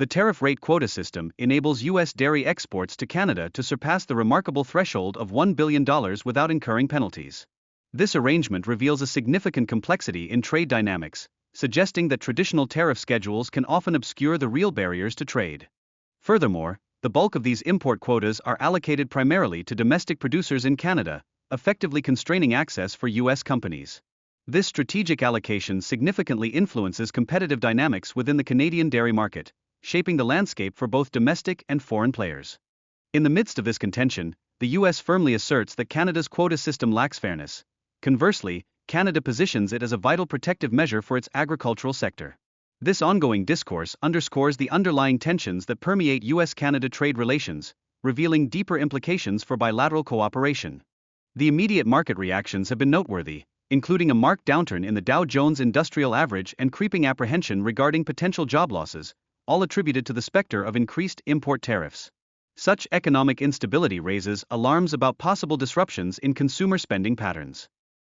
The tariff rate quota system enables U.S. dairy exports to Canada to surpass the remarkable threshold of $1 billion without incurring penalties. This arrangement reveals a significant complexity in trade dynamics, suggesting that traditional tariff schedules can often obscure the real barriers to trade. Furthermore, the bulk of these import quotas are allocated primarily to domestic producers in Canada, effectively constraining access for U.S. companies. This strategic allocation significantly influences competitive dynamics within the Canadian dairy market, shaping the landscape for both domestic and foreign players. In the midst of this contention, the U.S. firmly asserts that Canada's quota system lacks fairness. Conversely, Canada positions it as a vital protective measure for its agricultural sector. This ongoing discourse underscores the underlying tensions that permeate U.S.-Canada trade relations, revealing deeper implications for bilateral cooperation. The immediate market reactions have been noteworthy, including a marked downturn in the Dow Jones Industrial Average and creeping apprehension regarding potential job losses, all attributed to the specter of increased import tariffs. Such economic instability raises alarms about possible disruptions in consumer spending patterns.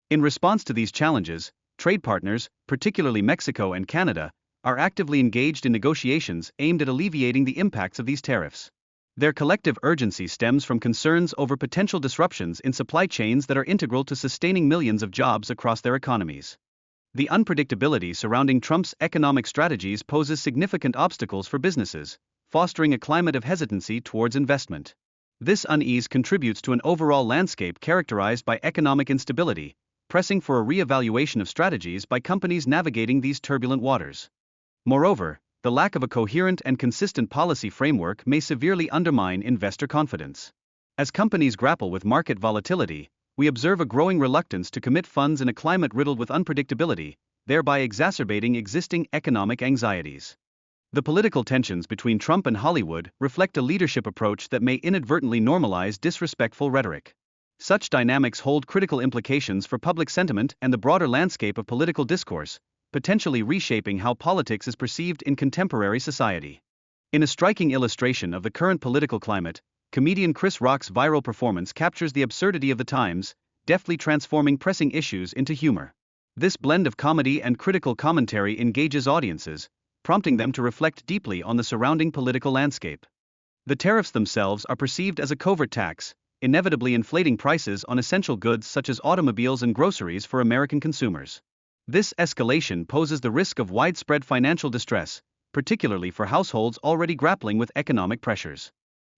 In response to these challenges, trade partners, particularly Mexico and Canada, are actively engaged in negotiations aimed at alleviating the impacts of these tariffs. Their collective urgency stems from concerns over potential disruptions in supply chains that are integral to sustaining millions of jobs across their economies. The unpredictability surrounding Trump's economic strategies poses significant obstacles for businesses, fostering a climate of hesitancy towards investment. This unease contributes to an overall landscape characterized by economic instability, pressing for a re-evaluation of strategies by companies navigating these turbulent waters. Moreover, the lack of a coherent and consistent policy framework may severely undermine investor confidence. As companies grapple with market volatility, we observe a growing reluctance to commit funds in a climate riddled with unpredictability, thereby exacerbating existing economic anxieties. The political tensions between Trump and Hollywood reflect a leadership approach that may inadvertently normalize disrespectful rhetoric. Such dynamics hold critical implications for public sentiment and the broader landscape of political discourse, potentially reshaping how politics is perceived in contemporary society. In a striking illustration of the current political climate, comedian Chris Rock's viral performance captures the absurdity of the times, deftly transforming pressing issues into humor. This blend of comedy and critical commentary engages audiences, prompting them to reflect deeply on the surrounding political landscape. The tariffs themselves are perceived as a covert tax, inevitably inflating prices on essential goods such as automobiles and groceries for American consumers. This escalation poses the risk of widespread financial distress, particularly for households already grappling with economic pressures.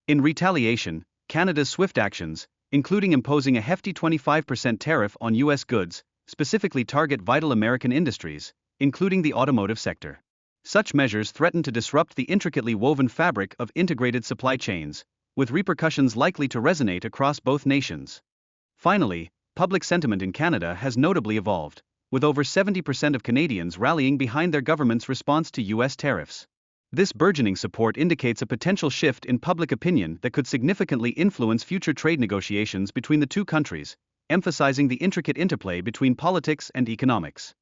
In retaliation, Canada's swift actions, including imposing a hefty 25% tariff on U.S. goods, specifically target vital American industries, including the automotive sector. Such measures threaten to disrupt the intricately woven fabric of integrated supply chains, with repercussions likely to resonate across both nations. Finally, public sentiment in Canada has notably evolved, with over 70% of Canadians rallying behind their government's response to U.S. tariffs. This burgeoning support indicates a potential shift in public opinion that could significantly influence future trade negotiations between the two countries, emphasizing the intricate interplay between politics and economics.